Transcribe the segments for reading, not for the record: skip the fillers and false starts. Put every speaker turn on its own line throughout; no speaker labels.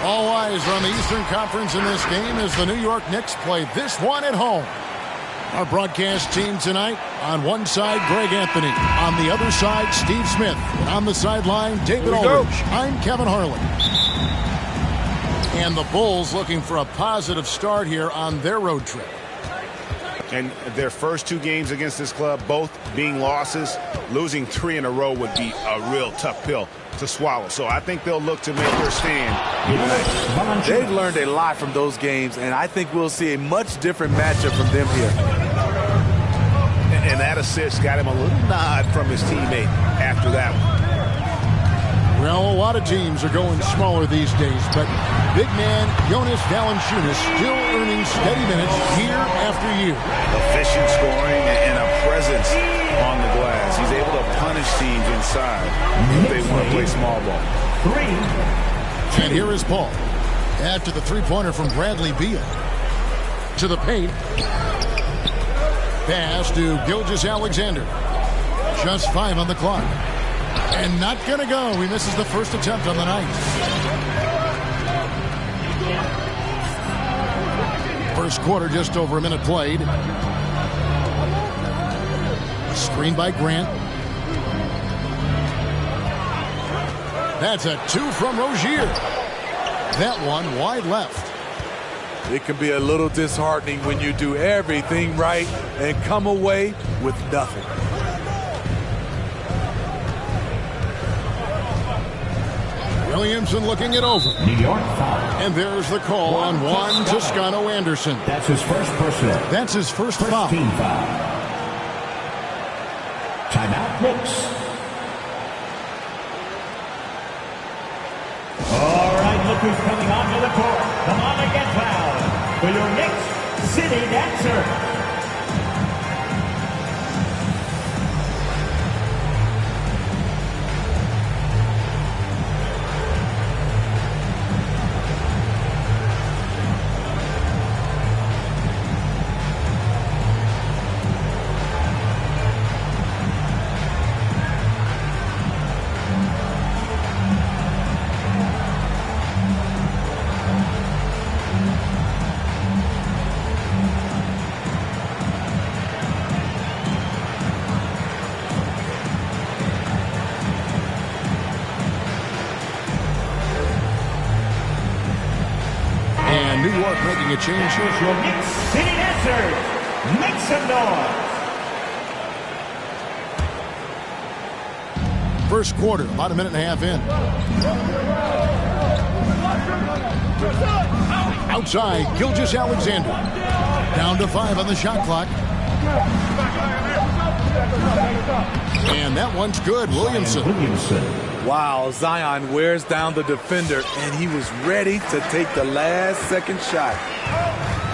All eyes are on the Eastern Conference in this game as the New York Knicks play this one at home. Our broadcast team tonight, on one side, Greg Anthony. On the other side, Steve Smith. And on the sideline, David Aldridge. I'm Kevin Harlan. And the Bulls looking for a positive start here on their road trip.
And their first two games against this club, both being losses, losing 3 in a row would be a real tough pill to swallow. So I think they'll look to make their stand here tonight.
They've learned a lot from those games, and I think we'll see a much different matchup from them here.
And that assist got him a little nod from his teammate after that one.
Well, a lot of teams are going smaller these days, but big man Jonas Valanciunas still earning steady minutes year after year.
Efficient scoring and a presence on the glass. He's able to punish teams inside if they want to play small ball.
And here is Paul after the three-pointer from Bradley Beal. To the paint. Pass to Gilgeous-Alexander. Just 5 on the clock. And not going to go. He misses the first attempt on the night. First quarter, just over a minute played. Screen by Grant. That's a 2 from Rozier. That one wide left.
It can be a little disheartening when you do everything right and come away with nothing.
Williamson looking it over.
New York foul.
And there's the call on Juan Toscano Anderson.
That's his first personal.
That's his first foul.
Team foul. Timeout, Knicks. All right, look who's coming onto the court. Come on and get fouled for your Knicks City Dancer.
New York making a change here.
Your Knicks City Dancers, make some noise.
First quarter, about a minute and a half in. Outside, Gilgeous-Alexander. Down to 5 on the shot clock. And that one's good, Williamson.
Wow, Zion wears down the defender, and he was ready to take the last second shot.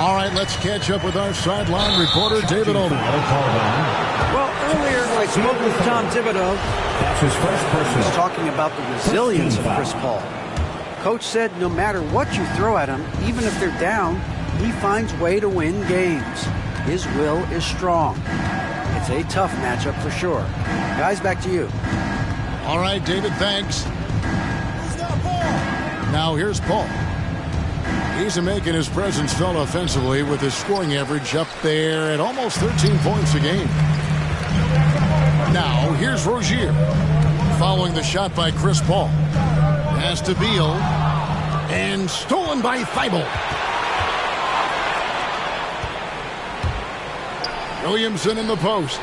All right, let's catch up with our sideline reporter, David Aldridge.
Well, earlier I spoke with Tom Thibodeau.
That's his first person.
He was talking about the resilience of Chris Paul. Coach said no matter what you throw at him, even if they're down, he finds a way to win games. His will is strong. It's a tough matchup for sure. Guys, back to you.
All right, David, thanks. Now here's Paul. He's making his presence felt offensively with his scoring average up there at almost 13 points a game. Now here's Rozier. Following the shot by Chris Paul. Pass to Beal. And stolen by Thibault. Williamson in the post.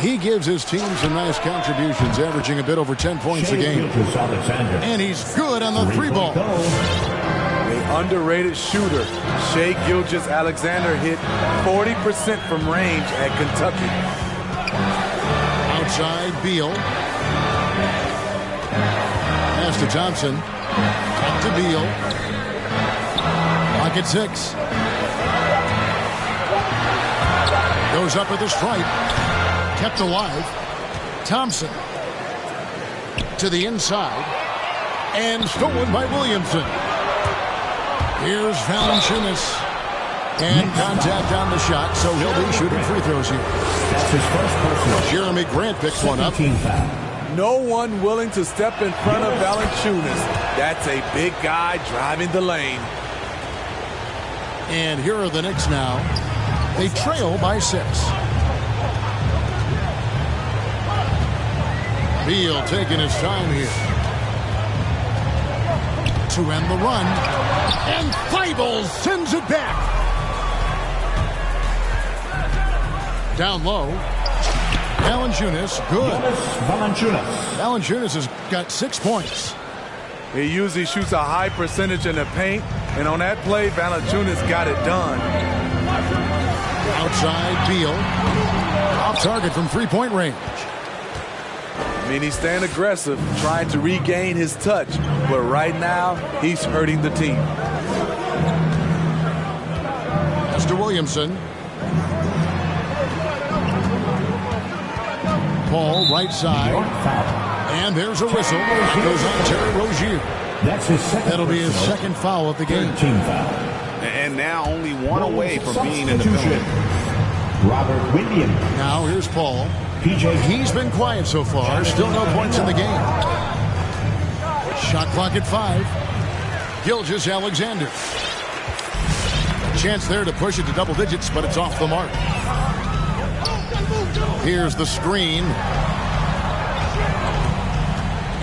He gives his team some nice contributions, averaging a bit over 10 points a game. And he's good on the three ball.
An underrated shooter. Shai Gilgeous-Alexander hit 40% from range at Kentucky.
Outside, Beal. Pass to Thompson. Back to Beal. Clock at 6. Goes up with a stripe. Kept alive. Thompson. To the inside. And stolen by Williamson. Here's Valanciunas. And contact on the shot, so he'll be shooting free throws here.
That's his first personal.
Jeremy Grant picks one up.
No one willing to step in front of Valanciunas. That's a big guy driving the lane.
And here are the Knicks now. They trail by 6. Beal taking his time here. To end the run. And Thibault sends it back. Down low. Valanciunas, good. Valanciunas has got 6 points.
He usually shoots a high percentage in the paint, and on that play, Valanciunas got it done.
Outside, Beal. Off target from three-point range.
I mean, he's staying aggressive, trying to regain his touch, but right now, he's hurting the team.
Mr. Williamson. Paul, right side. And there's a whistle. That goes on Terry Rozier.
That's his second.
That'll be his second foul of the game.
And now only one away from being in the penalty.
Robert Williams.
Now here's Paul. He's been quiet so far. Still no points in the game. Shot clock at 5. Gilgeous-Alexander. Chance there to push it to double digits, but it's off the mark. Here's the screen.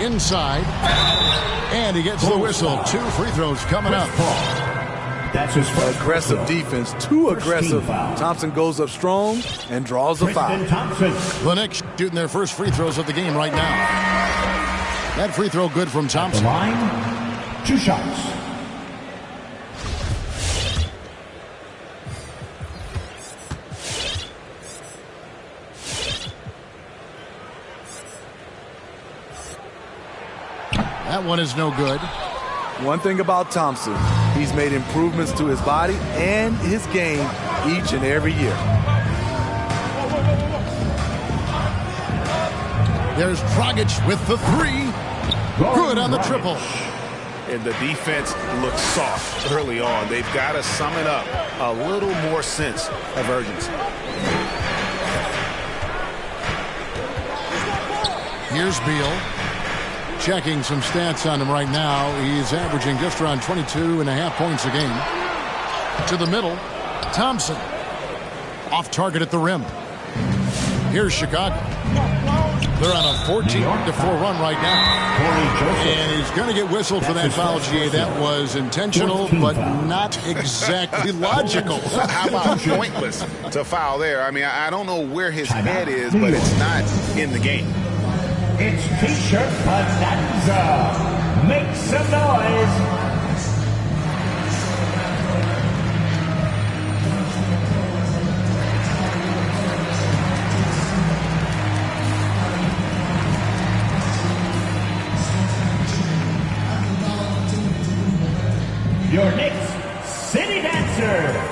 Inside. And he gets the whistle. 2 free throws coming up.
That's his first
aggressive defense. Too aggressive. Thompson goes up strong and draws a foul.
The Knicks shooting their first free throws of the game right now. That free throw good from Thompson.
The line, 2 shots.
That one is no good.
One thing about Thompson, he's made improvements to his body and his game each and every year.
There's Dragic with the 3. Good on the triple.
And the defense looks soft early on. They've got to sum it up. A little more sense of urgency.
Here's Beal. Checking some stats on him right now. He's averaging just around 22.5 points a game. To the middle. Thompson. Off target at the rim. Here's Chicago. They're on a 14-4 run right now. And he's going to get whistled for that foul, GA. That was intentional, but not exactly logical.
How about pointless to foul there? I mean, I don't know where his head is, but it's not in the game.
It's T-shirt bonanza. Make some noise. Your Knicks City Dancer.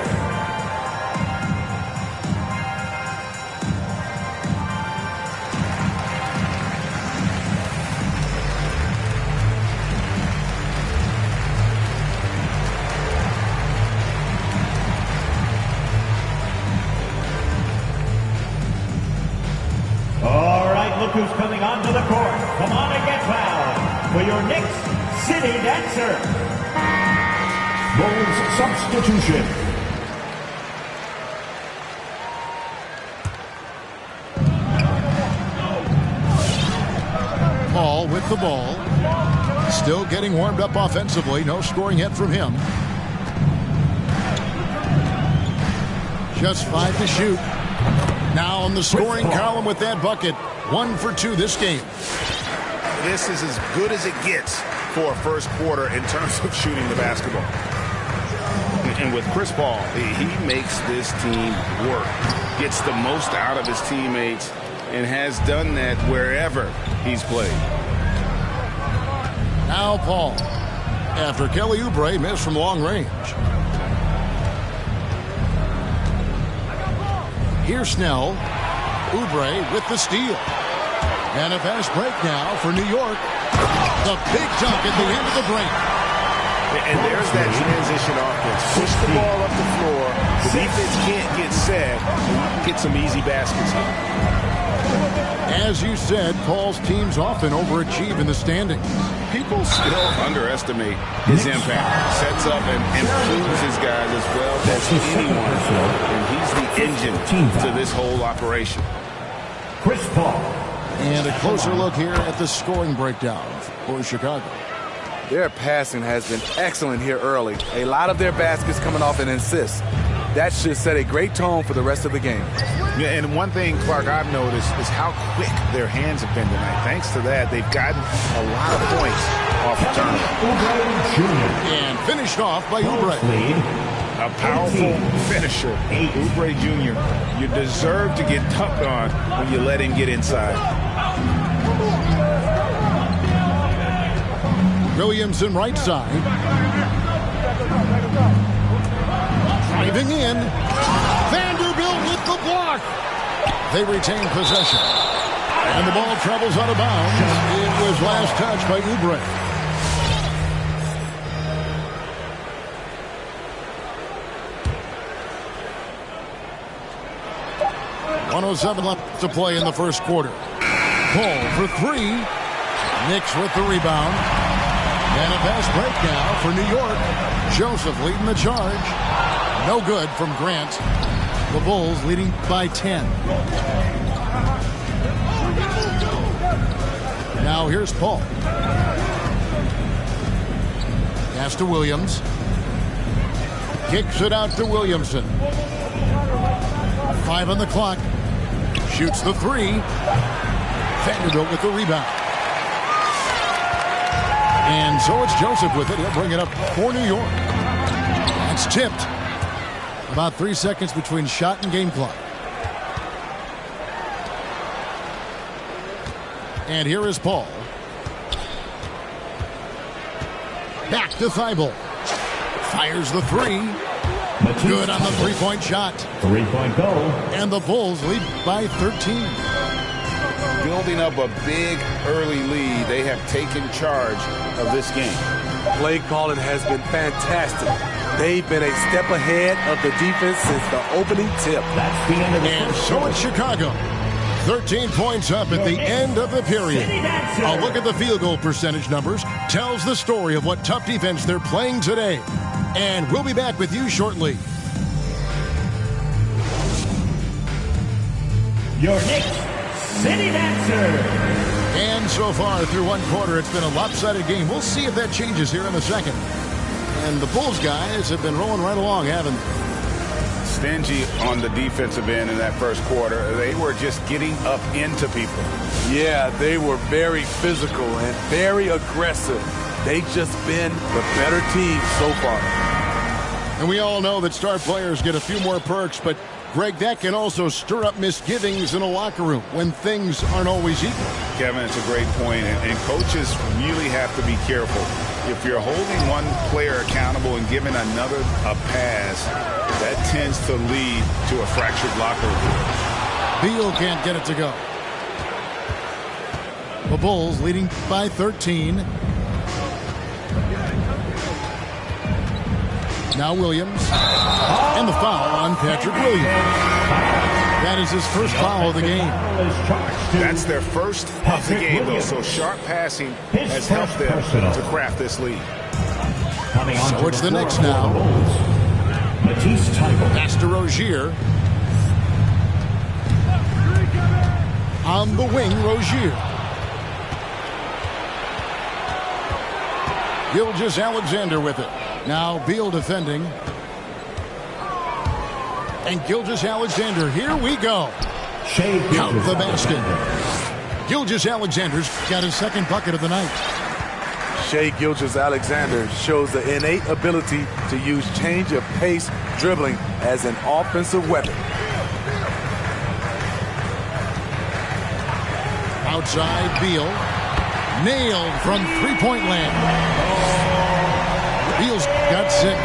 Look who's coming onto the court. Come on and get fouled for your Knicks City Dancer. Bulls substitution.
Paul with the ball. Still getting warmed up offensively. No scoring yet from him. Just 5 to shoot. Now on the scoring column with that bucket. 1 for 2 this game.
This is as good as it gets for a first quarter in terms of shooting the basketball. And with Chris Paul, he makes this team work, gets the most out of his teammates, and has done that wherever he's played.
Now Paul, after Kelly Oubre missed from long range. Here's Snell. Oubre with the steal. And a fast break now for New York. The big dunk at the end of the break.
And there's that transition offense. Push the ball up the floor. The defense can't get set. Get some easy baskets here.
As you said, Paul's teams often overachieve in the standings.
People still underestimate his impact. Sets up and improves his guys as well as anyone. And he's the engine to this whole operation.
Chris Paul.
And a closer look here at the scoring breakdown for Chicago.
Their passing has been excellent here early. A lot of their baskets coming off an assist. That should set a great tone for the rest of the game.
Yeah, and one thing, Clark, I've noticed is how quick their hands have been tonight. Thanks to that, they've gotten a lot of points off the turnover.
And finished off by Oubre.
A powerful finisher, Oubre Jr. You deserve to get dunked on when you let him get inside.
Williamson right side. Driving in. Vanderbilt with the block. They retain possession. And the ball travels out of bounds. It was last touched by Oubre. .107 left to play in the first quarter. Paul for 3. Knicks with the rebound. And a fast break now for New York. Joseph leading the charge. No good from Grant. The Bulls leading by 10. Now here's Paul. Pass to Williams. Kicks it out to Williamson. 5 on the clock. Shoots the 3. Vanderbilt with the rebound. And so it's Joseph with it. He'll bring it up for New York. It's tipped. About 3 seconds between shot and game clock. And here is Paul. Back to Thibault. Fires the 3. Good on the three-point shot.
3-point goal.
And the Bulls lead by 13.
Building up a big early lead, they have taken charge of this game.
Play calling has been fantastic. They've been a step ahead of the defense since the opening tip.
That's the end of the
And so it's Chicago. 13 points up at the end of the period. A look at the field goal percentage numbers tells the story of what tough defense they're playing today. And we'll be back with you shortly.
Your Knicks City Dancer.
And so far through one quarter, it's been a lopsided game. We'll see if that changes here in a second. And the Bulls guys have been rolling right along, haven't they?
Stingy on the defensive end in that first quarter. They were just getting up into people.
Yeah, they were very physical and very aggressive. They've just been the better team so far.
And we all know that star players get a few more perks, but Greg, that can also stir up misgivings in a locker room when things aren't always equal.
Kevin, it's a great point, and coaches really have to be careful. If you're holding one player accountable and giving another a pass, that tends to lead to a fractured locker room.
Beal can't get it to go. The Bulls leading by 13. Now Williams. And the foul on Patrick Williams. That is his first foul of the game.
That's their first of the game, though, so sharp passing has helped them to craft this lead.
So it's the Knicks now. Pass to Rozier. On the wing, Rozier. Gilgeous-Alexander with it. Now Beal defending. And Gilgeous-Alexander, here we go. Count the basket. Gilgeous-Alexander's got his second bucket of the night.
Shai Gilgeous-Alexander shows the innate ability to use change of pace dribbling as an offensive weapon.
Outside, Beal. Nailed from three-point land. Beal's got 6.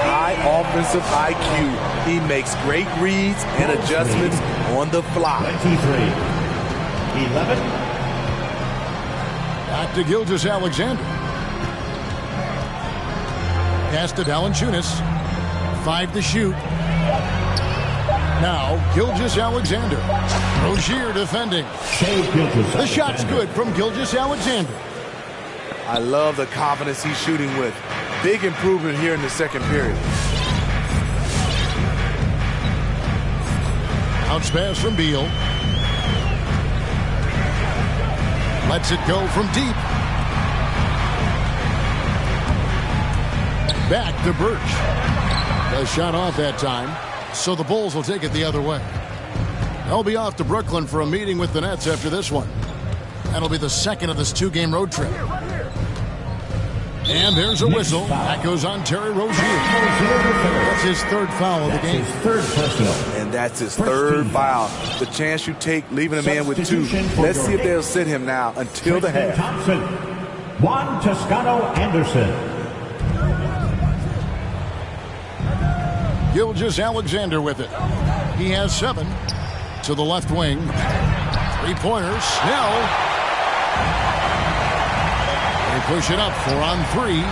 High offensive IQ. He makes great reads and adjustments on the fly.
23. 11.
Back to Gilgeous-Alexander. Pass to Valanciunas. 5 to shoot. Now, Gilgeous-Alexander. Rozier defending. The shot's good from Gilgeous-Alexander.
I love the confidence he's shooting with. Big improvement here in the second period.
Bounce pass from Beal. Lets it go from deep. Back to Birch. The shot off that time, so the Bulls will take it the other way. They'll be off to Brooklyn for a meeting with the Nets after this one. That'll be the second of this 2-game road trip. And there's a whistle. That goes on Terry Rozier. That's his 3rd foul of the game.
And that's his 3rd foul. The chance you take leaving him in with 2. Let's see if they'll sit him now until the half.
Thompson. Juan Toscano-Anderson.
Gilgeous-Alexander with it. He has 7 to the left wing. 3-pointer, Snell. They push it up 4 on 3.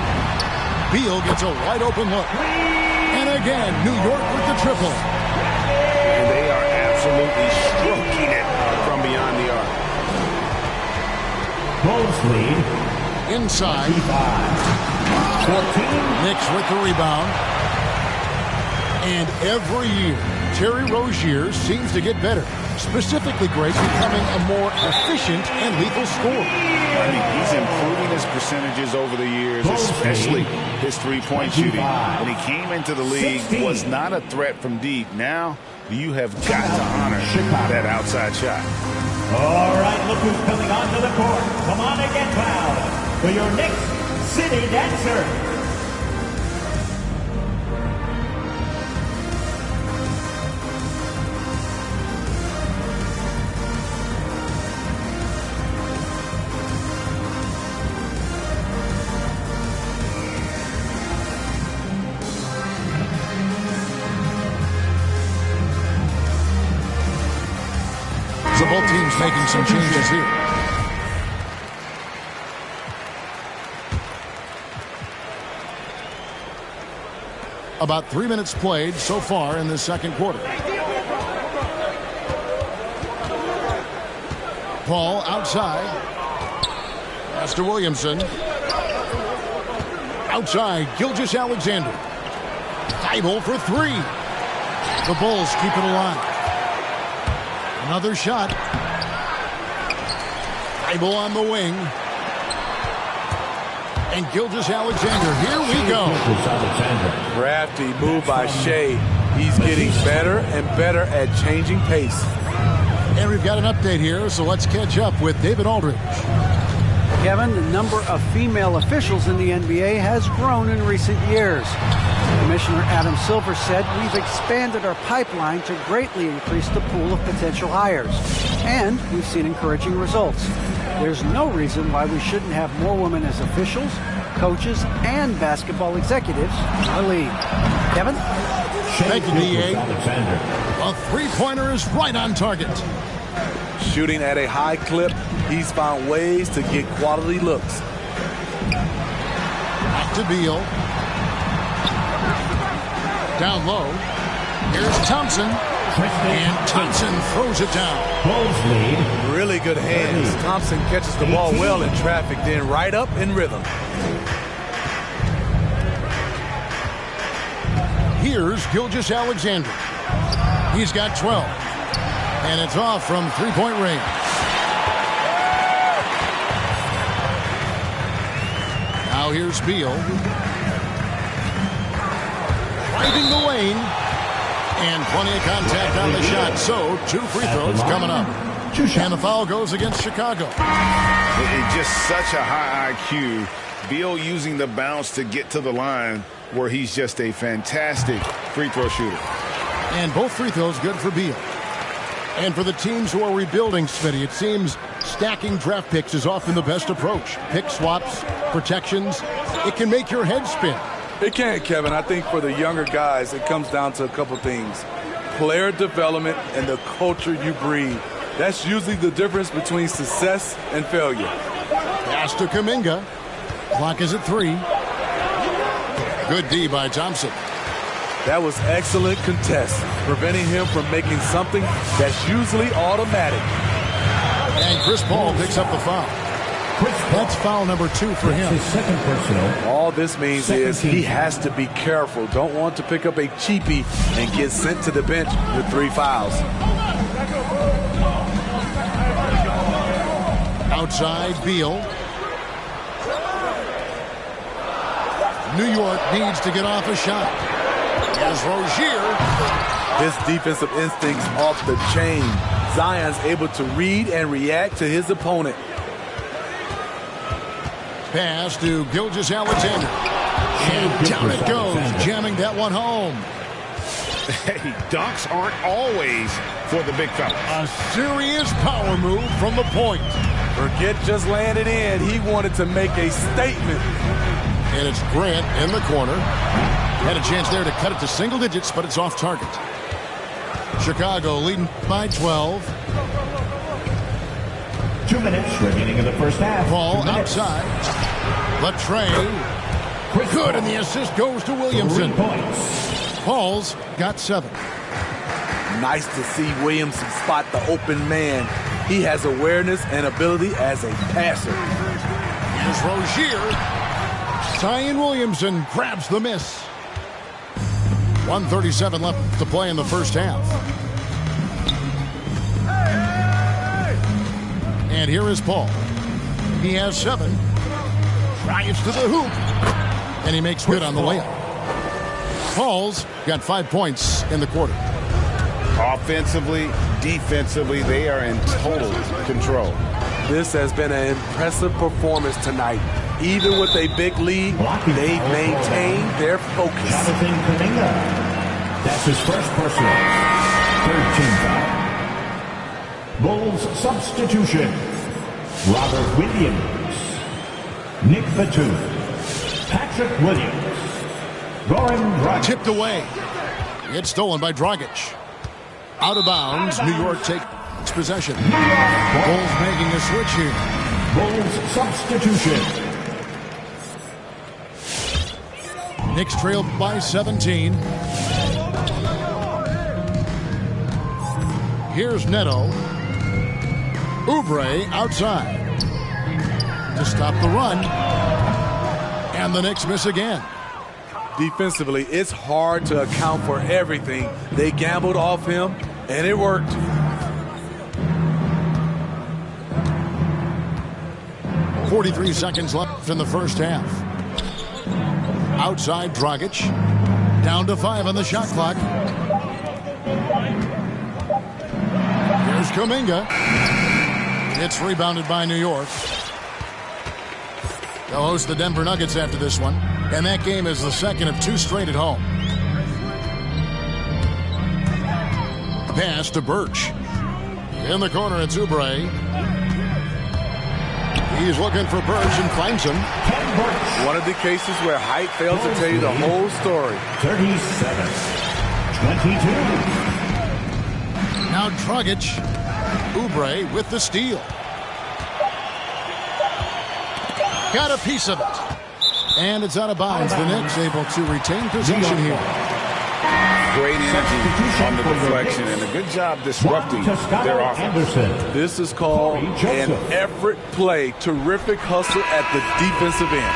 Beal gets a wide open look. And again, New York with the triple.
And they are absolutely stroking it from beyond the arc.
Bulls lead.
Inside.
14.
Knicks with the rebound. And every year, Terry Rozier seems to get better. Specifically great, becoming a more efficient and lethal scorer.
I mean, he's improving his percentages over the years, especially his three-point shooting. When he came into the league, was not a threat from deep. Now, you have got to honor that outside shot.
All right, look who's coming onto the court. Come on and get fouled for your Knicks City Dancer.
So both teams making some changes here. About 3 minutes played so far in the second quarter. Paul outside. Pass to Williamson. Outside, Gilgeous-Alexander. Thibault for 3. The Bulls keep it alive. Another shot. Thibault on the wing. And Gilgeous-Alexander. Here we go.
Crafty move by Shai. He's getting better and better at changing pace.
And we've got an update here, so let's catch up with David Aldridge.
Kevin, the number of female officials in the NBA has grown in recent years. Commissioner Adam Silver said, "We've expanded our pipeline to greatly increase the pool of potential hires. And we've seen encouraging results. There's no reason why we shouldn't have more women as officials, coaches, and basketball executives in our league." Kevin?
Thank you, D.A. A three-pointer is right on target.
Shooting at a high clip, he's found ways to get quality looks.
Back to Beal. Down low. Here's Thompson. And Thompson throws it down.
Bulls lead.
Really good hands. Thompson catches the ball well in traffic, then right up in rhythm.
Here's Gilgeous-Alexander. He's got 12. And it's off from three-point range. Now here's Beal. Driving the lane. And plenty of contact on the shot. So 2 free throws coming up. And the foul goes against Chicago.
It's just such a high IQ. Beal using the bounce to get to the line where he's just a fantastic free throw shooter.
And both free throws good for Beal. And for the teams who are rebuilding, Smitty, it seems stacking draft picks is often the best approach. Pick swaps, protections. It can make your head spin.
It can, Kevin. I think for the younger guys, it comes down to a couple things. Player development and the culture you breed. That's usually the difference between success and failure.
Pass to Kuminga. Clock is at 3. Good D by Thompson.
That was excellent contest, preventing him from making something that's usually automatic.
And Chris Paul picks up the foul. That's foul number 2 for him.
His second personal.
All this means is he has to be careful. Don't want to pick up a cheapie and get sent to the bench with 3 fouls.
Outside, Beal. New York needs to get off a shot. Here's Rozier.
His defensive instincts off the chain. Zion's able to read and react to his opponent.
Pass to Gilgeous-Alexander. And down it goes, jamming that one home.
Hey, dunks aren't always for the big fella.
A serious power move from the point.
Forget just laying it in. He wanted to make a statement.
And it's Grant in the corner. Had a chance there to cut it to single digits, but it's off target. Chicago leading by 12.
2 minutes remaining in the first half.
Paul outside. Latrey. Good, and the assist goes to Williamson.
3 points.
Paul's got 7.
Nice to see Williamson spot the open man. He has awareness and ability as a passer.
Here's Rozier. Zion Williamson grabs the miss. 1:37 left to play in the first half. And here is Paul. He has 7. Drives to the hoop. And he makes good on the layup. Paul's got 5 points in the quarter.
Offensively, defensively, they are in total control.
This has been an impressive performance tonight. Even with a big lead, they've maintained their focus.
Jonathan Kuminga. That's his first personal. 3rd team foul. Bulls substitution. Robert Williams. Nick Batum. Patrick Williams. Goran Dragic.
Tipped away. It's stolen by Dragic. Out of bounds. New York takes possession. Bulls making a switch here.
Bulls substitution.
Knicks trail by 17. Here's Neto. Oubre outside to stop the run. And the Knicks miss again.
Defensively, it's hard to account for everything. They gambled off him, and it worked.
.43 seconds left in the first half. Outside Dragic. Down to 5 on the shot clock. Here's Kuminga. It's rebounded by New York. They'll host the Denver Nuggets after this one. And that game is the second of 2 straight at home. Pass to Birch. In the corner, it's Oubre. He's looking for Birch and finds him.
One of the cases where height fails to tell you the whole story.
37-22.
Now Dragic. Oubre with the steal. Got a piece of it. And it's out of bounds. The Knicks able to retain possession here.
Great energy on the deflection and a good job disrupting their offense.
This is called an effort play. Terrific hustle at the defensive end.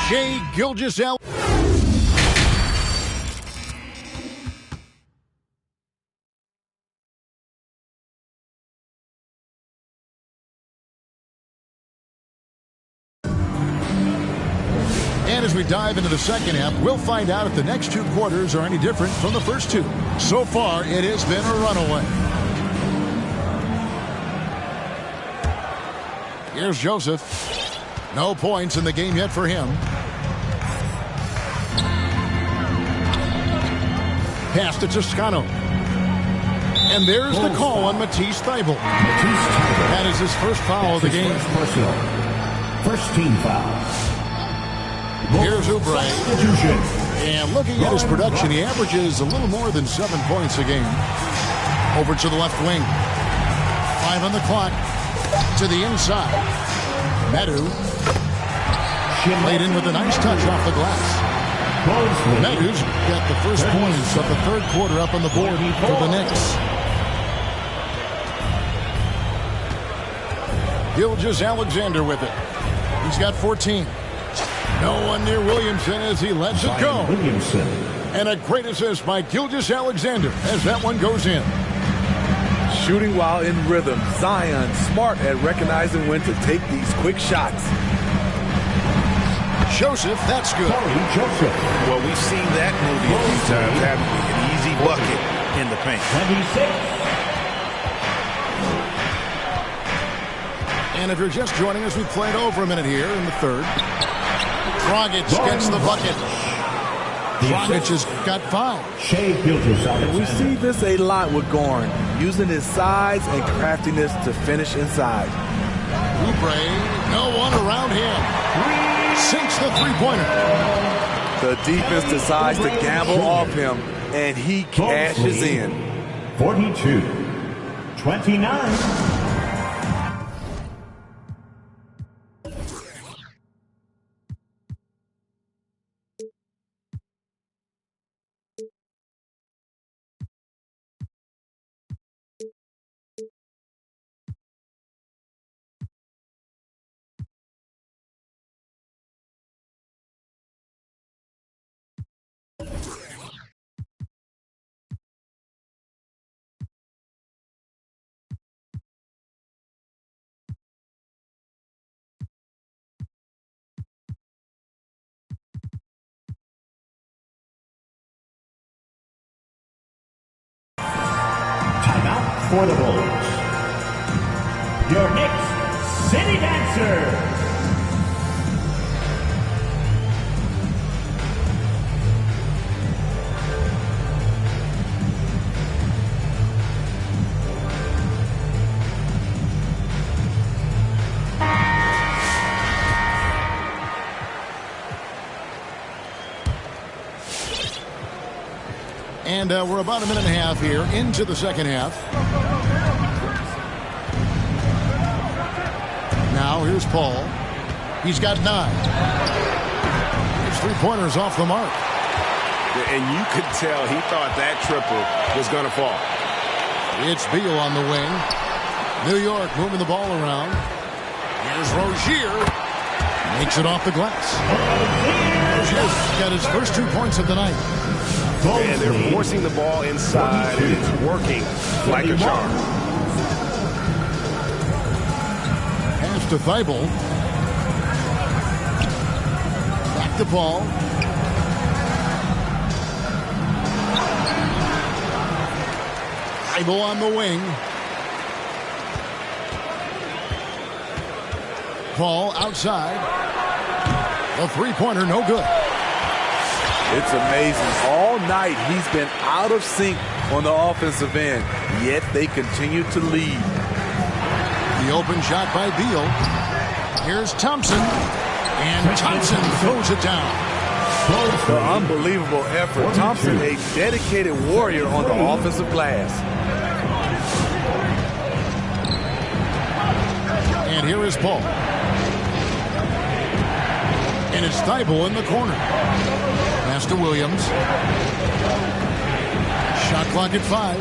Shai Gilgeous-Alexander. as we dive into the second half, we'll find out if the next two quarters are any different from the first two. So far, it has been a runaway. Here's Joseph. No points in the game yet for him. Pass to Toscano. And there's the call on Matisse Thybulle. That is his first foul of the game.
First team foul.
Here's Oubre. And looking at his production, he averages a little more than 7 points a game. Over to the left wing. 5 on the clock. To the inside. Medu. Laid in with a nice touch off the glass. Medu's got the first points of the third quarter up on the board for the Knicks. Gilgeous-Alexander with it. He's got 14. No one near Williamson as he lets it go. And a great assist by Gilgeous-Alexander as that one goes in.
Shooting while in rhythm. Zion smart at recognizing when to take these quick shots.
Joseph, that's good.
Well, we've seen that movie a few times, haven't we? An easy bucket in the paint.
26.
And if you're just joining us, we've played over a minute here in the third. Dragic gets the bucket. Dragic has got 5.
And we see this a lot with Gorn, using his size and craftiness to finish inside.
Oubre, no one around him. Sinks the three-pointer.
The defense decides to gamble off him, and he cashes in.
42-29. For the Bulls, your next City Dancer.
And we're about a minute and a half here into the second half. Now here's Paul. He's got 9. His three-pointers off the mark.
And you could tell he thought that triple was going to fall.
It's Beal on the wing. New York moving the ball around. Here's Rozier. Makes it off the glass. Rozier's got his first 2 points of the night.
And they're forcing the ball inside, and it's working like a charm.
Pass to Thybulle. Back to Paul. Thybulle on the wing. Paul outside. The three-pointer, no good.
It's amazing. All night he's been out of sync on the offensive end, yet they continue to lead.
The open shot by Beal. Here's Thompson. And Thompson throws it down.
The unbelievable effort. Thompson, a dedicated warrior on the offensive glass.
And here is Paul. And it's Thybulle in the corner. Pass to Williams. Shot clock at 5.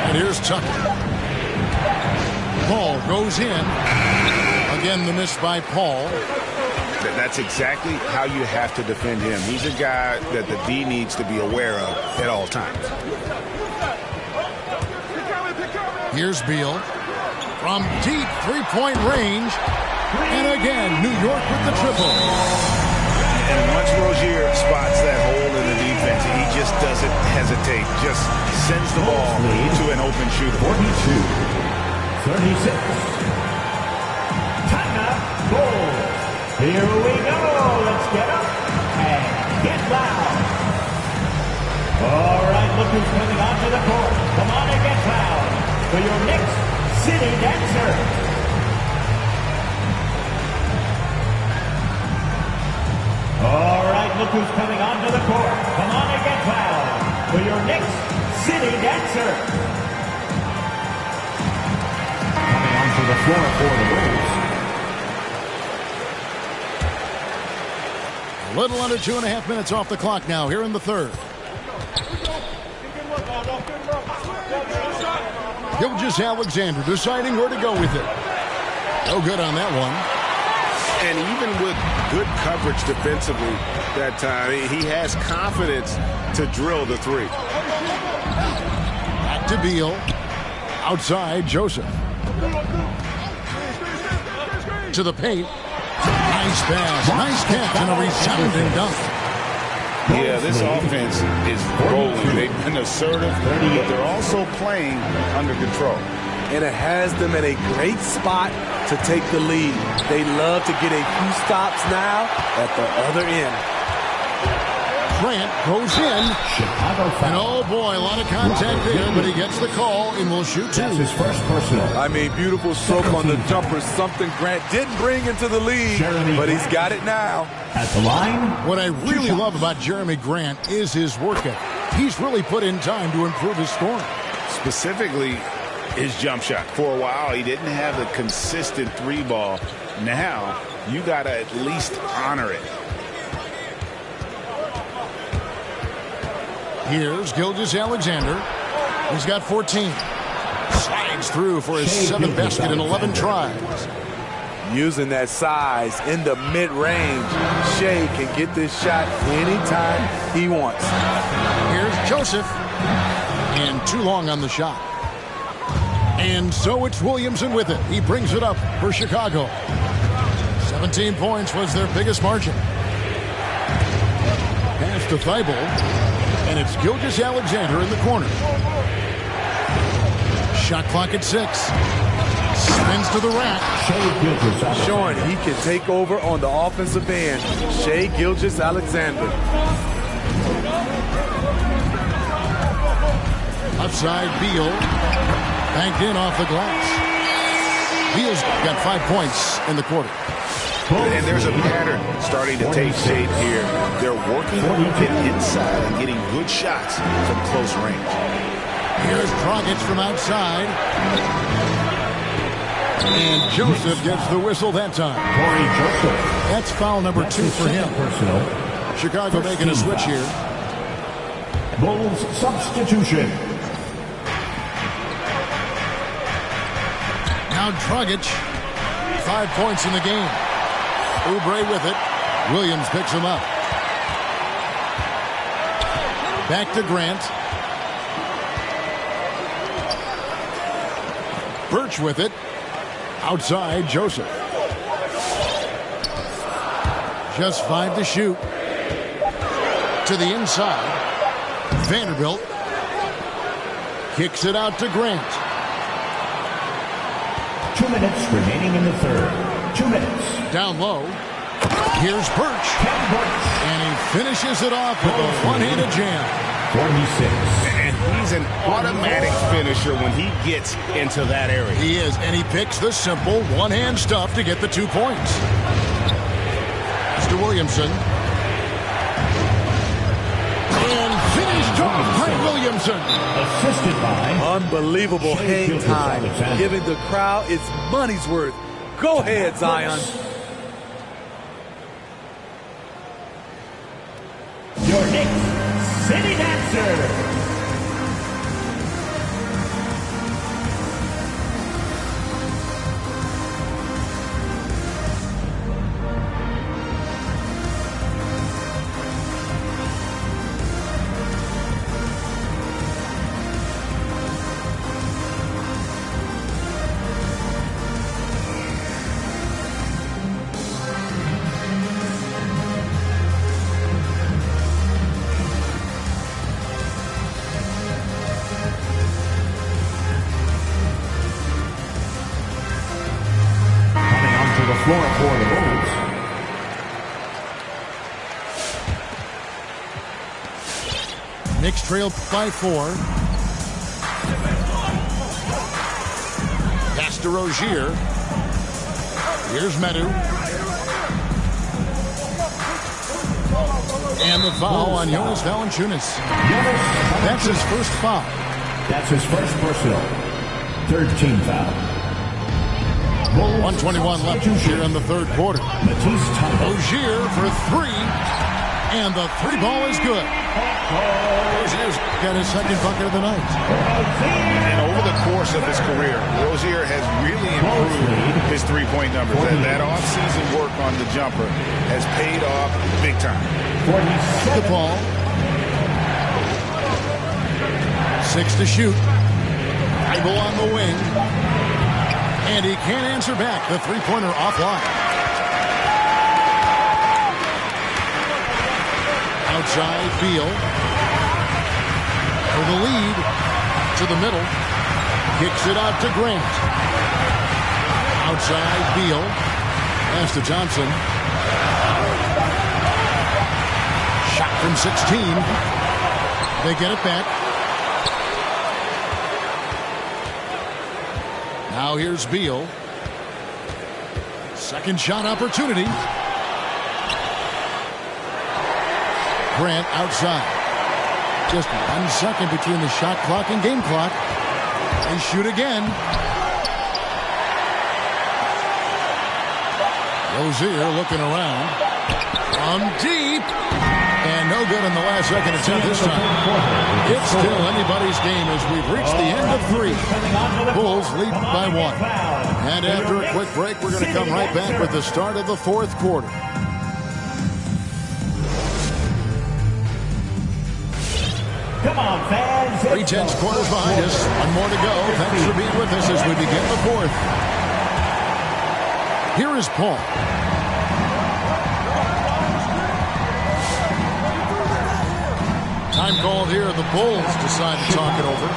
And here's Tucker. Paul goes in. Again, the miss by Paul.
That's exactly how you have to defend him. He's a guy that the D needs to be aware of at all times.
Here's Beal. From deep three-point range. And again, New York with the triple.
And once Rozier spots that hole in the defense, he just doesn't hesitate. Just sends the ball to an open shooter.
42-36. Timeout, Bulls. Here we go. Let's get up and get loud. All right, look who's coming onto the court. Come on and get loud for your next city dancer. All right, look who's coming onto the court. Come on and get loud for your next city dancer. Coming onto the floor for the Bulls.
A little under 2.5 minutes off the clock now here in the third. Gilgeous-Alexander deciding where to go with it. No good on that one.
And even with good coverage defensively that time, he has confidence to drill the three.
Back to Beal. Outside, Joseph. To the paint. Nice pass, nice catch, and a resounding dunk.
Yeah, this offense is rolling. They've been assertive, but they're also playing under control.
And it has them in a great spot to take the lead. They love to get a few stops now at the other end.
Grant goes in. And oh boy, a lot of contact there, but he gets the call and will shoot two.
That's his first personal.
I mean, beautiful stroke on the jumper. Something Grant didn't bring into the lead, but he's got it now.
At the line.
What I really love about Jeremy Grant is his work ethic. He's really put in time to improve his scoring.
Specifically, his jump shot. For a while, he didn't have the consistent three ball. Now, you got to at least honor it.
Here's Gilgeous-Alexander. He's got 14. Slides through for his 7th basket in 11 tries.
Using that size in the mid-range, Shea can get this shot anytime he wants.
Here's Joseph. And too long on the shot. And so it's Williamson with it. He brings it up for Chicago. 17 points was their biggest margin. Pass to Thibault. And it's Gilgeous-Alexander in the corner. Shot clock at 6. Spins to the rack.
Showing he can take over on the offensive end. Shea Gilgeous-Alexander.
Upside Beal. Banked in off the glass. Beal's got 5 points in the quarter.
And there's a pattern starting to take shape here. They're working on getting inside and getting good shots from close range.
Here's Dragic from outside. And Joseph gets the whistle that time. That's foul number 2 for him. Chicago making a switch here.
Bulls substitution.
Now Dragic. 5 points in the game. Oubre with it. Williams picks him up. Back to Grant. Birch with it. Outside, Joseph. Just 5 to shoot. To the inside. Vanderbilt. Kicks it out to Grant.
2 minutes remaining in the third. 2 minutes.
Down low. Here's Birch. And he finishes it off with a one-handed jam.
46.
And he's an automatic finisher when he gets into that area.
He is, and he picks the simple one-hand stuff to get the 2 points. Mr. Williamson. And finished off by Williamson.
Assisted by
Unbelievable hang time, giving the crowd its money's worth. Go ahead, Zion.
Your next city dancer. Score for the Bulls.
Knicks trail by 4. Pass to Rozier. Here's Medu. And the foul on Jonas Valanciunas. That's his first foul.
That's his first personal. Third team foul.
1:21 left here in the third quarter. Rozier for 3. And the 3 ball is good. Rozier's got his second bucket of the night.
And over the course of his career, Rozier has really improved his three-point numbers. That off-season work on the jumper has paid off big time.
The ball. 6 to shoot. Bible on the wing. And he can't answer back. The three-pointer offline. Outside Beal. For the lead. To the middle. Kicks it out to Grant. Outside Beal. Pass to Johnson. Shot from 16. They get it back. Now here's Beal. Second shot opportunity. Grant outside. Just 1 second between the shot clock and game clock. They shoot again. Rozier looking around. From deep. And no good in the last second attempt this time. It's still anybody's game as we've reached the end of 3. Bulls lead by 1. And after a quick break, we're going to come right back with the start of the fourth quarter.
Come on, fans.
3/10 quarters behind us. 1 more to go. Thanks for being with us as we begin the fourth. Here is Paul. Time called here. The Bulls decide to talk it over.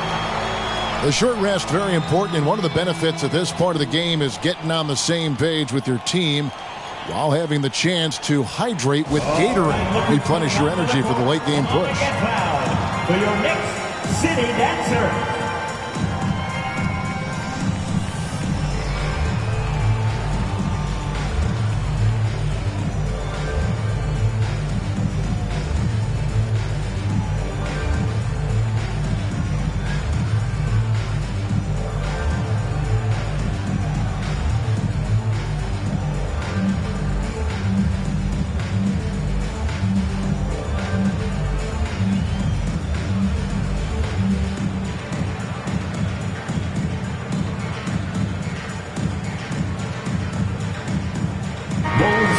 The short rest, very important, and one of the benefits of this part of the game is getting on the same page with your team while having the chance to hydrate with Gatorade. Replenish your energy for the late game push.
For your next city dancer.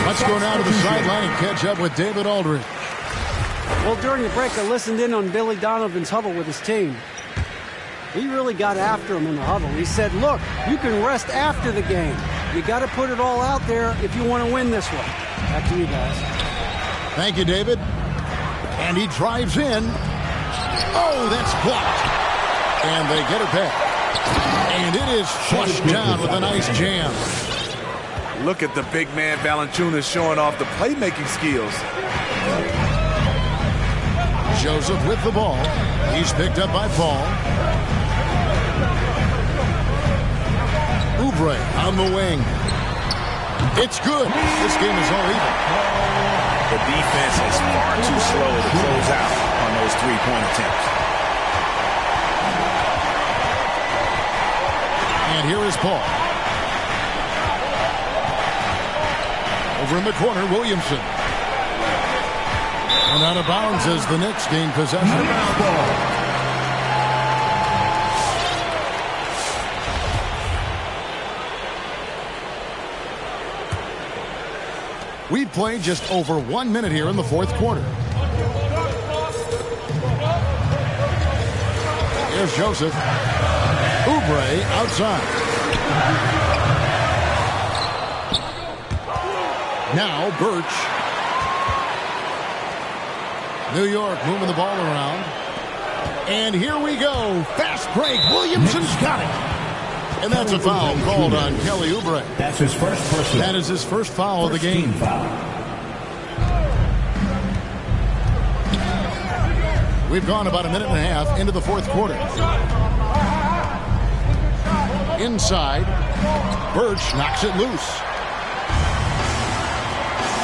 Let's go now to the sideline and catch up with David Aldridge.
Well, during the break, I listened in on Billy Donovan's huddle with his team. He really got after him in the huddle. He said, look, you can rest after the game. You got to put it all out there if you want to win this one. Back to you guys.
Thank you, David. And he drives in. Oh, that's blocked. And they get it back. And it is flushed down with a nice jam.
Look at the big man Valanciunas showing off the playmaking skills.
Joseph with the ball. He's picked up by Paul. Oubre on the wing. It's good. This game is all even.
The defense is far too slow to close out on those three-point attempts.
And here is Paul. Over in the corner, Williamson. And out of bounds as the Knicks gain possession. We've played just over 1 minute here in the fourth quarter. Here's Joseph. Oubre outside. Now Birch. New York moving the ball around. And here we go. Fast break. Williamson's got it. And that's a foul called on Kelly Oubre.
That's his first personal.
That is his first foul of the game.
Foul.
We've gone about a minute and a half into the fourth quarter. Inside, Birch knocks it loose.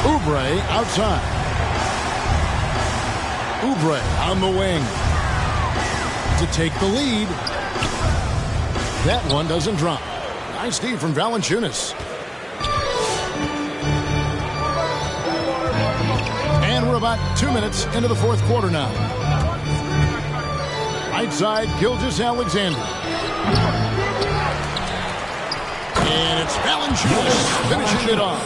Oubre outside. Oubre on the wing to take the lead. That one doesn't drop. Nice D from Valanciunas. And we're about 2 minutes into the fourth quarter now. Right side, Gilgeous-Alexander. And it's Valanciunas finishing it off.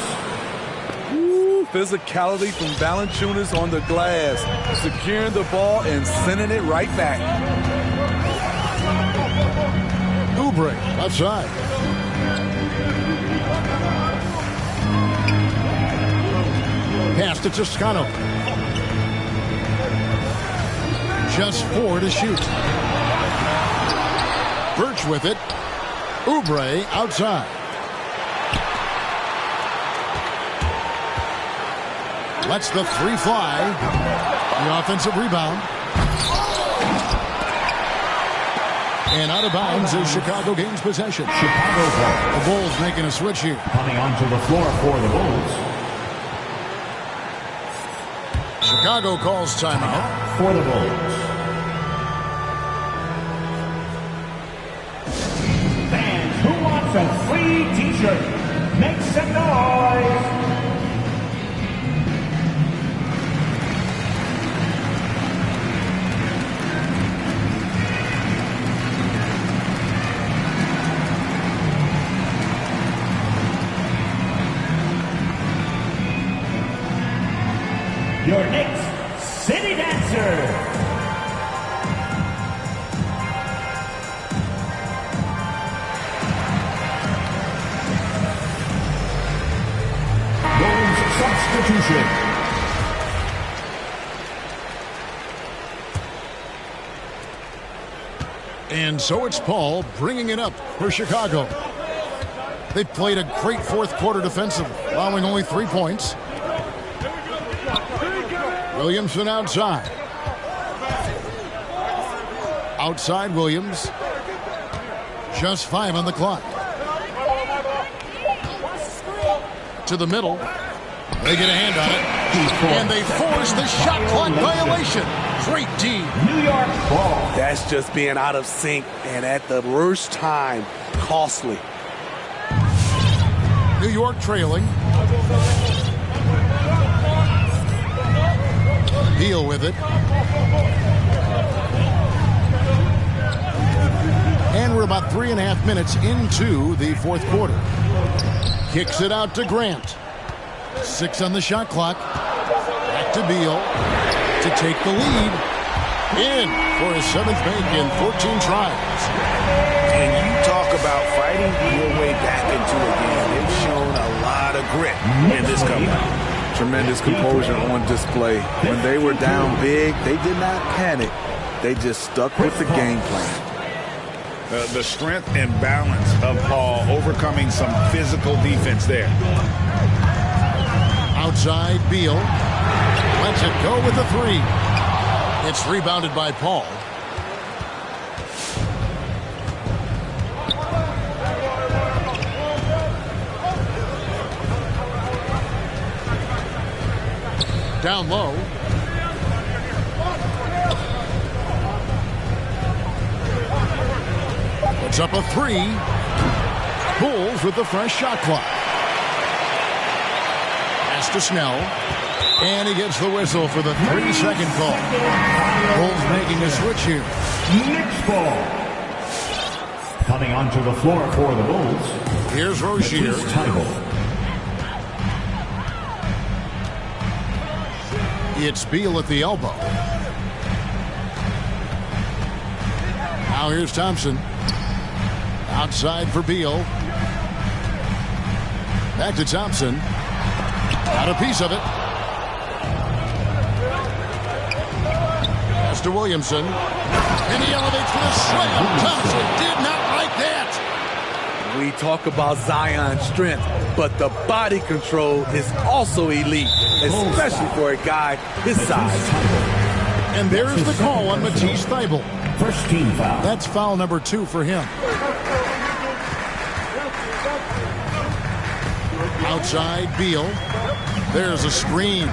Physicality from Valanciunas on the glass, securing the ball and sending it right back.
Oubre left side. Pass to Toscano. Just 4 to shoot. Birch with it. Oubre outside. Lets the three fly. The offensive rebound. And out of bounds is Chicago gains possession.
Chicago ball.
The Bulls making a switch here.
Coming onto the floor for the Bulls.
Chicago calls timeout.
For the Bulls. Fans who wants a free t-shirt, make some noise. Your next city dancer. Bulls substitution.
And so it's Paul bringing it up for Chicago. They played a great fourth quarter defensively, allowing only 3 points. Williamson outside. Outside Williams. Just 5 on the clock. To the middle. They get a hand on it. And they force the shot clock violation. Great D.
New York ball.
That's just being out of sync and at the worst time, costly.
New York trailing. Deal with it. And we're about 3.5 minutes into the fourth quarter. Kicks it out to Grant. 6 on the shot clock. Back to Beal to take the lead. In for his 7th make in 14 tries.
And you talk about fighting your way back into a game. They've shown a lot of grit in this comeback.
Tremendous composure on display. When they were down big, they did not panic. They just stuck with the game plan.
The strength and balance of Paul overcoming some physical defense there.
Outside Beal. Lets it go with the 3. It's rebounded by Paul. Down low. Puts up a 3. Bulls with the fresh shot clock. Pass to Snell. And he gets the whistle for the 3-second call. Bulls making a switch here.
Knicks ball. Coming onto the floor for the Bulls.
Here's Rozier. It's Beal at the elbow. Now here's Thompson. Outside for Beal. Back to Thompson. Got a piece of it. Pass to Williamson. And he elevates for the slam. Thompson did not like that.
We talk about Zion's strength, but the body control is also elite, especially for a guy his size.
And there's the call on Matisse Thybulle.
First team foul.
That's foul number 2 for him. Outside, Beal. There's a screen.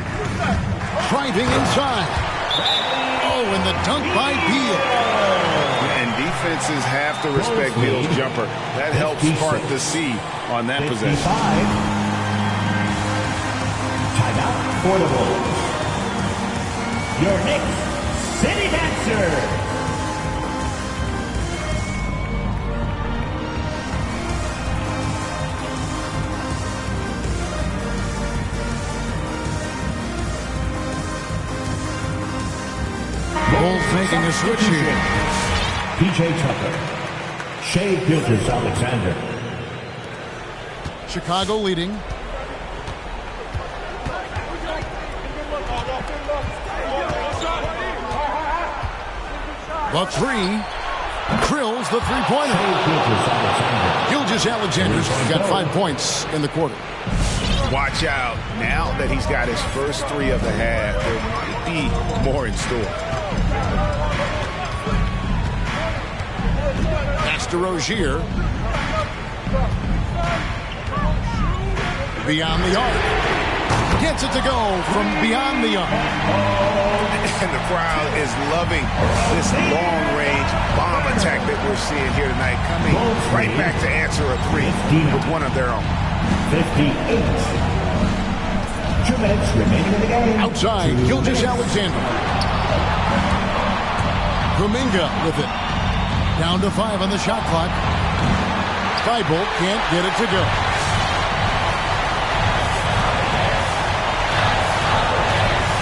Driving inside. Oh, and the dunk by Beal.
And defenses have to respect Beal's jumper. That helps part the C on that possession.
Timeout for the Bulls. Your Knicks City Dancer.
Bulls making a switch here.
P.J. Tucker. Shea Gilgeous-Alexander.
Chicago leading. The three. Drills the three-pointer. Gilgeous-Alexander's got 5 points in the quarter.
Watch out. Now that he's got his first 3 of the half, there might be more in store.
Pass to Rozier. Beyond the arc. Gets it to go from beyond the arc.
And the crowd is loving this long-range bomb attack that we're seeing here tonight, coming right back to answer a 3 with one of their own.
58. 2 minutes remaining in the game.
Outside, Gilgeous-Alexander. Kuminga with it. Down to 5 on the shot clock. Thybulle can't get it to go.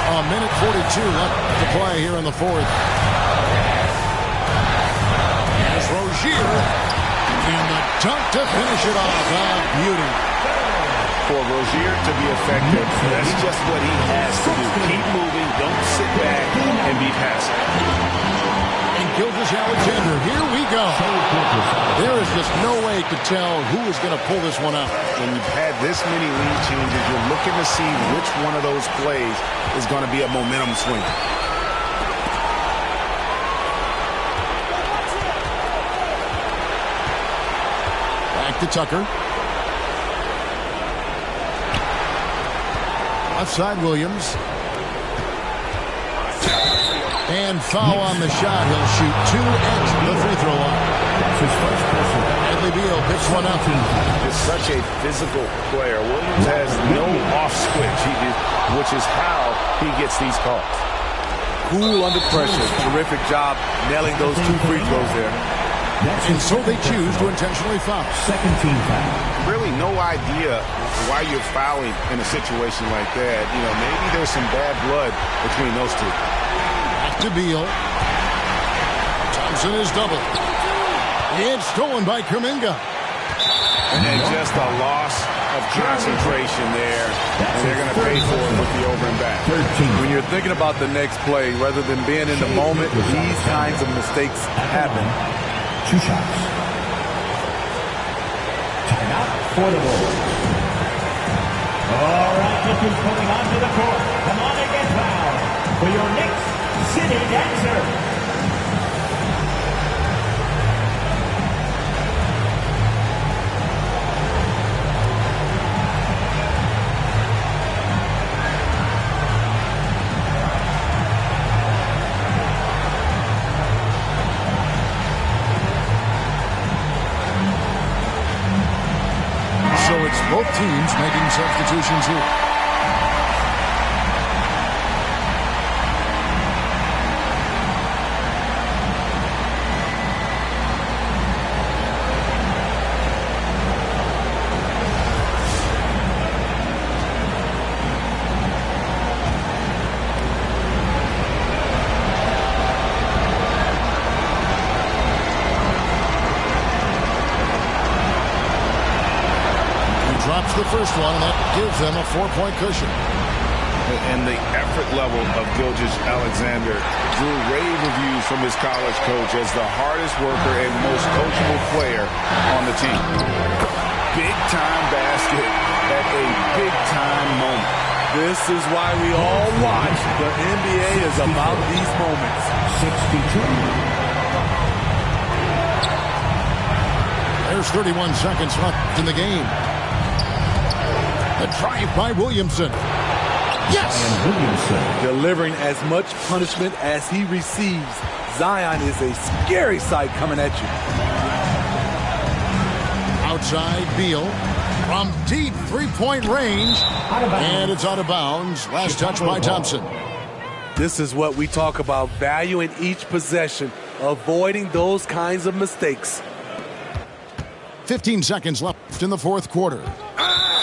A minute 42 left to play here in the fourth. As Rozier. And the dunk to finish it off. Beauty.
For Rozier to be effective, that's just what he has to do. Keep moving, don't sit back and be passive.
And Gilgeous-Alexander, here we go. There is just no way to tell who is going to pull this one out.
When you've had this many lead changes, you're looking to see which one of those plays is going to be a momentum swing.
Back to Tucker. Left side, Williams. And foul on the shot. He'll shoot 2 at the free throw line.
That's his first person.
Bradley Beal picks one up.
Is such a physical player. Williams has no off switch, which is how he gets these calls.
Cool under pressure. Terrific job nailing those 2 free throws there.
And so they choose to intentionally foul.
Second team foul.
Really no idea why you're fouling in a situation like that. You know, maybe there's some bad blood between those two.
Back to Beal. Thompson is double. It's stolen by Kuminga.
And just a loss of concentration there. And they're going to pay for it with the over and back.
13.
When you're thinking about the next play, rather than being in the moment, these kinds of mistakes happen.
2 shots. Timeout for the Bulls. All right, look who's coming onto the court. Come on and get fouled for your Knicks City Dancer.
Both teams making substitutions here. Drops the first one, and that gives them a 4-point cushion.
And the effort level of Gilgeous-Alexander drew rave reviews from his college coach as the hardest worker and most coachable player on the team. Big-time basket at a big-time moment.
This is why we all watch. The NBA is about these moments.
62. There's 31 seconds left in the game. The drive by Williamson. Yes!
Delivering as much punishment as he receives. Zion is a scary sight coming at you.
Outside, Beal from deep three-point range. And it's out of bounds. Last touch by Thompson.
This is what we talk about, valuing each possession, avoiding those kinds of mistakes.
15 seconds left in the fourth quarter.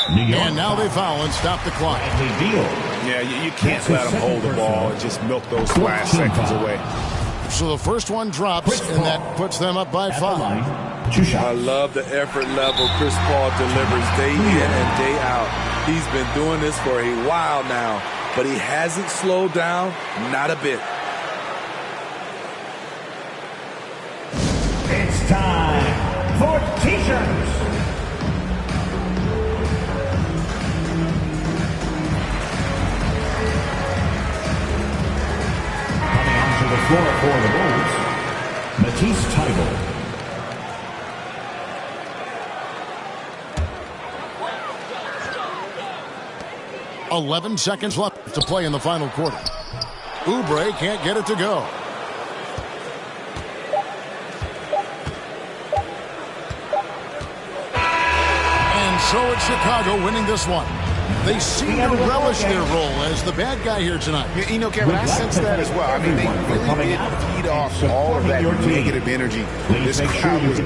And now they foul and stop the clock.
Yeah, you can't let them hold the ball and just milk those last seconds away.
So the first one drops, and that puts them up by 5.
I love the effort level Chris Paul delivers day in and day out. He's been doing this for a while now, but he hasn't slowed down, not a bit.
It's time for T-shirts. Coming onto the floor for the Bulls, Matisse Thybulle.
.11 seconds left to play in the final quarter. Oubre can't get it to go. And so it's Chicago winning this one. They seem to relish their role as the bad guy here tonight.
You know, Kevin, I sense that as well. I mean, they really did feed off all of that negative energy. This crowd was...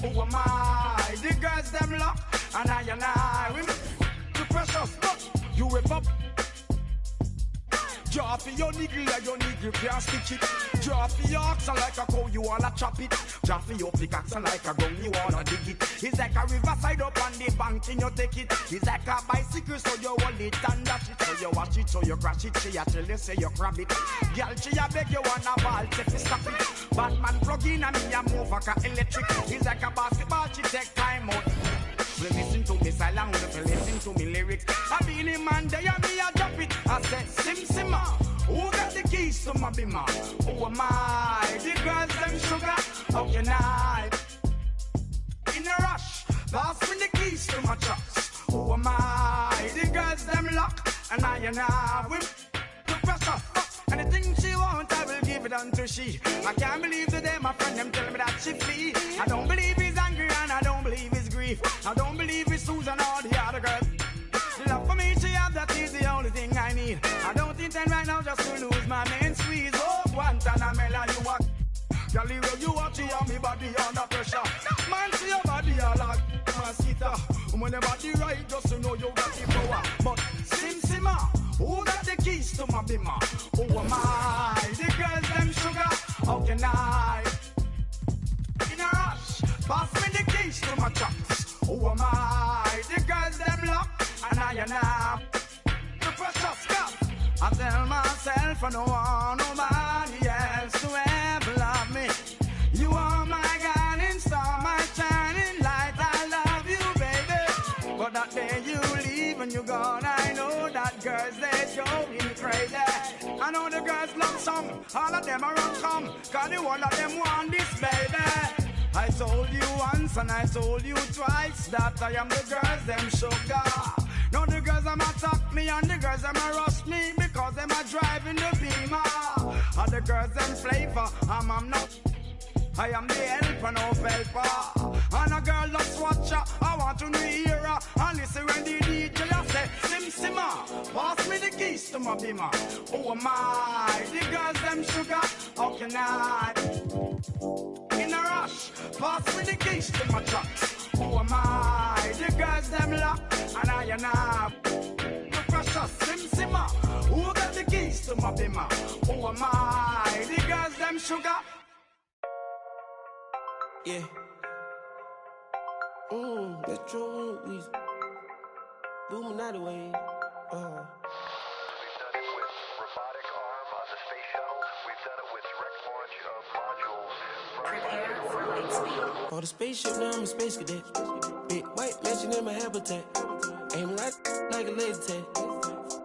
Who am I? The girls them lock, and I we too precious, but you whip up. Draw for your niggle like your niggle can't stitch it. Draw for your oxen like a cow, you wanna chop it. Draw for your pickaxe like a gun, you wanna dig it. It's like a riverside up on the bank and you take it. It's like a bicycle, so you hold it and dash it. So you watch it, so you crash it. She a tell you, say you grab it. Girl, she a beg you wanna ball, say fi stop it. Batman plug in and me a move like a electric. It's like a basketball, she take time out. Listen to me silent, listen to me lyrics. I be in man, they a me a drop it. I said, Simma, who got the keys to my bimmer? Who am I? The girls them sugar, how can I? In a rush, pass me the keys to my trucks. Who am I? The girls them lock, and I whip the pressure. Anything she want, I will give it done to she. I can't believe today my friend them tell me that she flee. I don't believe he's angry and I don't believe his grief. I don't believe it's Susan or the other girl. The love for me she have, that is the only thing I need. I don't intend right now just to lose my main squeeze. Oh, Guantanamela, you are Gally, where you watch you and me body under pressure. Man, see your body all like Masita. When your body right, just to know you got the power. But Sim Simma, who got the keys to my bimmer? Who am I? The girls them sugar. How can I? In a rush, pass me the keys to my trucks. Who am I? The girls them lock, and I. The precious cup. I tell myself I don't want nobody else to ever love me. You are my guiding star, my shining light. I love you, baby. But that day you leave and you're gone, I know that girls, they're going crazy. I know the girls love some, all of them are on come, cause the one of them want this, baby. I told you once and I told you twice that I am the girls, them sugar. Now the girls them attack me and the girls them rush me because them are driving the beamer. And the girls them flavor, I'm not. I am the helper, no helper. And a girl loves watcher, I want to hear her. And listen when the DJ I say, Sim Simma, pass me the keys to my beamer. Who am I? The girls them sugar, how can I? In a rush, pass me the keys to my trucks. Who am I? The girls them lock, and I. The precious Sim Simma, who got the keys to my beamer? Who am I? The girls them sugar.
Yeah. That's true. We booming out the way.
We've done it with robotic arm on the space shuttle. We've done it with direct launch of modules.
Prepare for light speed.
For the spaceship, now I'm a space cadet. Big white mansion in my habitat. Aim like a laser tag.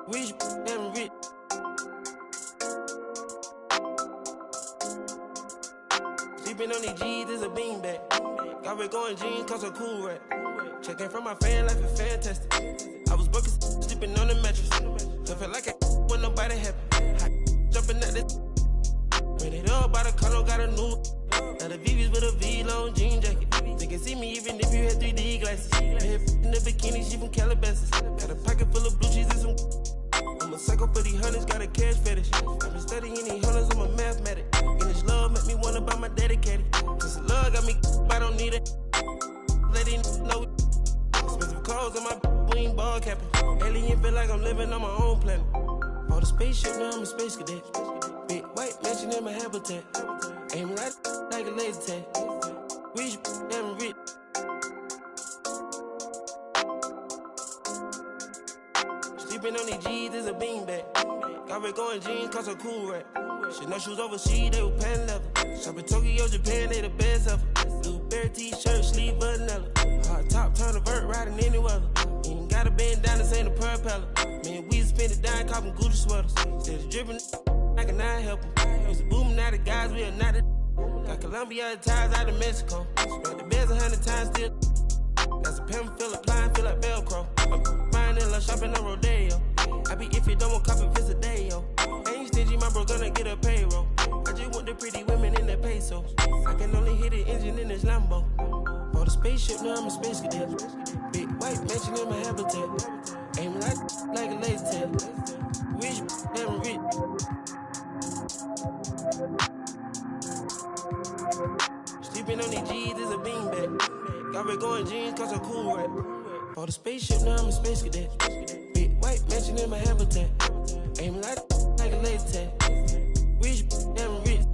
Rich, damn rich. Sleeping on these G's is a beanbag. Got red going jeans, cause I'm cool right. Checking from my fan life is fantastic. I was broken, sleeping on the mattress. So felt like when nobody happy. Jumping at this. When it all by the condo, got a new. Now the VV's with a V-long jean jacket. They can see me even if you had 3D glasses. Head in the bikini, she from Calabasas. Got a pocket full of blue cheese and some. I'm a psycho for these hunters, got a cash fetish. I've been studying these hunters, I'm a mathematic. And this love make me wanna buy my dedicated. Since the love got me, I don't need it. Let it know. Expensive clothes on my we ain't ball capping. Alien feel like I'm living on my own planet. On the spaceship, now I'm a space cadet. Big white mansion in my habitat. Aim like a laser tag. Rich, damn rich. Sleeping on these G's is a beanbag. Got red going jeans, cause I'm cool right. Chanel shoes overseas, they were pan leather. Shopping Tokyo, Japan, they the best ever. Blueberry t-shirt, sleeve vanilla. Hard top, turn a vert, riding any weather. Ain't gotta bend down, this ain't a propeller. Man, we spend it down, copping Gucci sweaters. Instead of dripping, I can not help them. Used to booming out of guys, we are not the. Got Colombia ties out of Mexico. Spent the beds 100 times still. Got some pimp, feel applying, feel like Velcro. I'm buying in love, shopping on Rodeo. I be if you don't want copy, visit day, yo. Ain't stingy, my bro gonna get a payroll. I just want the pretty women in their pesos. I can only hit the engine in this Lambo. For the spaceship, now I'm a space cadet. Big white mansion in my habitat. Aim like a laser tag. Rich, damn rich. Sleeping on these G's is a beanbag. Got red going jeans, cause I'm cool right. For the spaceship, now I'm a space cadet. Big white mansion in my habitat. Aim like a laser tag. Rich, damn rich.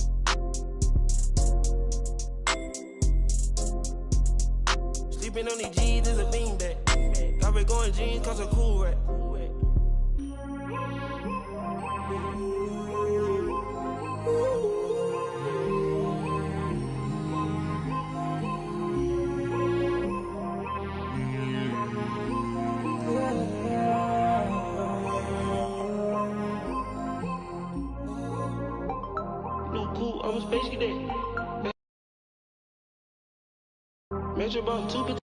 Sleeping on these G's is a beanbag. Got red going jeans, cause I'm cool right. I'm a space cadet. Measure about 2